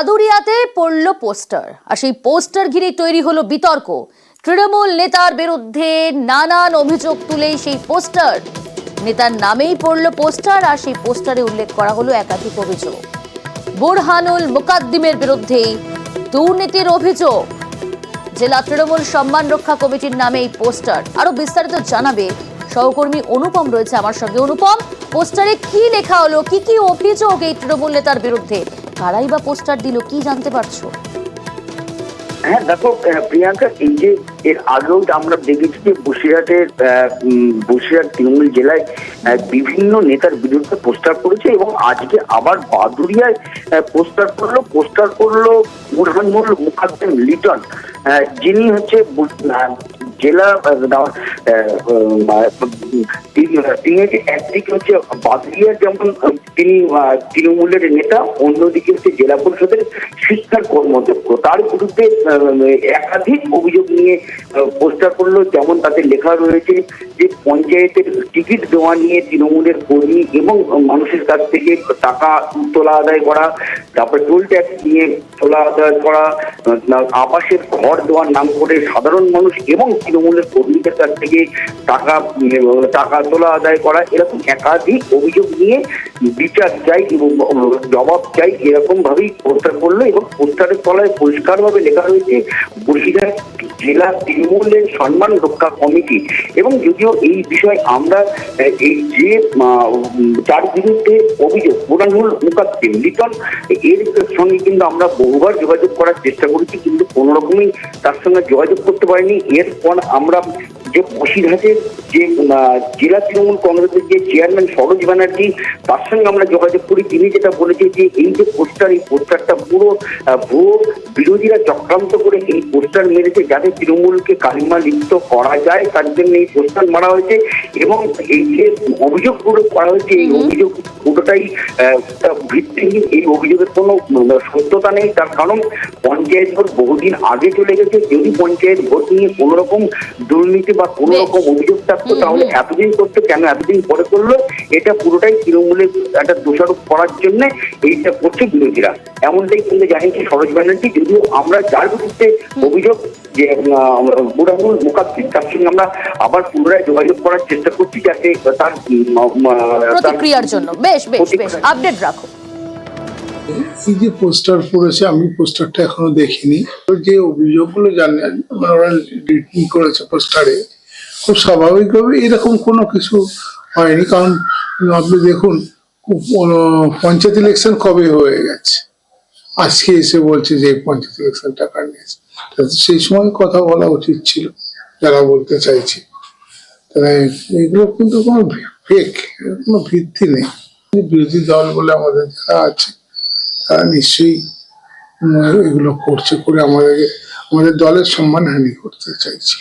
আদুরিয়াতে পড়ল পোস্টার আর সেই পোস্টার ঘিরে তৈরি হলো বিতর্ক। তৃণমূল নেতার বিরুদ্ধে নানান অভিযোগ তুলেই সেই পোস্টার, নেতার নামেই পড়ল পোস্টার আর সেই পোস্টারে উল্লেখ করা হলো একাধিক অভিযোগ। বুরহানুল মুকাদ্দিমের বিরুদ্ধে দুর্নীতির অভিযোগ। জেলা তৃণমূল সম্মান রক্ষা কমিটির নামে এই পোস্টার। আরো বিস্তারিত জানাবে সহকর্মী অনুপম রয়েছে আমার সঙ্গে। অনুপম, পোস্টারে কি লেখা হলো, কি কি অভিযোগ এই তৃণমূল নেতার বিরুদ্ধে, কারাই বা পোস্টার দিল, কি জানতে পারছো? হ্যাঁ দেখো প্রিয়াঙ্কা, এই যে এর আগেও আমরা দেখেছি যে বসিরহাট তৃণমূল জেলায় বিভিন্ন নেতার বিরুদ্ধে পোস্টার করেছে এবং আজকে আবার বাদুড়িয়ায় পোস্টার করলো বুরহানুল মুকাদ্দিম লিটন, যিনি হচ্ছে জেলা তিনি একদিকে হচ্ছে বাদুড়িয়ার যেমন তিনি তৃণমূলের নেতা, অন্যদিকে হচ্ছে জেলা পরিষদের শিক্ষার কর্মদক্ষ। তার বিরুদ্ধে একাধিক অভিযোগ নিয়ে পোস্টার করলো। যেমন তাতে লেখা রয়েছে যে পঞ্চায়েতের টিকিট দেওয়া নিয়ে তৃণমূলের কর্মী এবং মানুষের কাছ থেকে টাকা তোলা আদায় করা, তারপরে টোল ট্যাক্স নিয়ে তোলা আদায় করা, আবাসের ঘর দেওয়ার নাম করে সাধারণ মানুষ এবং তৃণমূলের কর্মীদের কাছ থেকে টাকা তোলা আদায় করা, এরকম একাধিক অভিযোগ নিয়ে বিচার চাই এবং জবাব চাই, এরকম ভাবেই পোস্টার করলো। এবং পোস্টারের তলায় পরিষ্কারভাবে লেখা রয়েছে বসিরহাট জেলা তৃণমূলের সম্মান রক্ষা কমিটি। এবং যদিও এই বিষয়ে আমরা এই যে যার বিরুদ্ধে অভিযোগ বুরহানুল মুকাদ্দিম লিটন, এর সঙ্গে কিন্তু আমরা বহুবার যোগাযোগ করার চেষ্টা করেছি, কিন্তু কোনো রকমই তার সঙ্গে যোগাযোগ করতে পারিনি। এরপর আমরা যে বসিরহাটের যে জেলা তৃণমূল কংগ্রেসের যে চেয়ারম্যান সরোজ ব্যানার্জি, তার সঙ্গে আমরা যোগাযোগ করি। তিনি যেটা বলেছেন যে এই যে এই পোস্টারটা পুরো ভুয়ো, বিরোধীরা চক্রান্ত করে এই পোস্টার মেরেছে যাতে তৃণমূলকে কালিমা লিপ্ত করা যায়, তার জন্য এই পোস্টার মারা হয়েছে। এবং এই যে অভিযোগগুলো করা হয়েছে, এই অভিযোগ পুরোটাই ভিত্তিহীন। এই অভিযোগের কোনো সত্যতা নেই। তার কারণ পঞ্চায়েত ভোট বহুদিন আগে চলে গেছে। যদি পঞ্চায়েত ভোট নিয়ে কোনো রকম দুর্নীতি বা কোনো রকম অভিযোগ থাকতো তাহলে এতদিন করতে কেন এতদিন পরে করলো? এটা পুরোটাই তৃণমূলের একটা দোষারোপ করার জন্য এইটা করছে বিরোধীরা, এমনটাই কিন্তু জানিয়েছে সরোজ ব্যানার্জি। যদিও আমরা যার বিরুদ্ধে অভিযোগ যে বুরহানুল মুকাদ্দিম, তার সঙ্গে আমরা আবার পুনরায় যোগাযোগ করার চেষ্টা করছি যাতে তার প্রতিক্রিয়ার জন্য। বেশ আপডেট রাখো। এই যে পোস্টার পড়েছে, আমি পোস্টারটা এখনো দেখিনি। যে অভিযোগগুলো জানেন ওরা রিটিং করেছে পোস্টারে, খুব স্বাভাবিকভাবে এরকম কোনো কিছু হয়নি। কারণ আপনি দেখুন, পঞ্চায়েত ইলেকশন কবে হয়ে গেছে, আজকে এসে বলছে যে পঞ্চায়েত ইলেকশন টাকা নিয়েছে। সেই সময় কথা বলা উচিত ছিল যারা বলতে চাইছে। তারা এগুলো কিন্তু কোনো ফেক, কোনো ভিত্তি নেই। বিরোধী দল বলে আমাদের যারা আছে তারা নিশ্চয়ই এগুলো করছে, করে আমাদের দলের সম্মানহানি করতে চাইছে।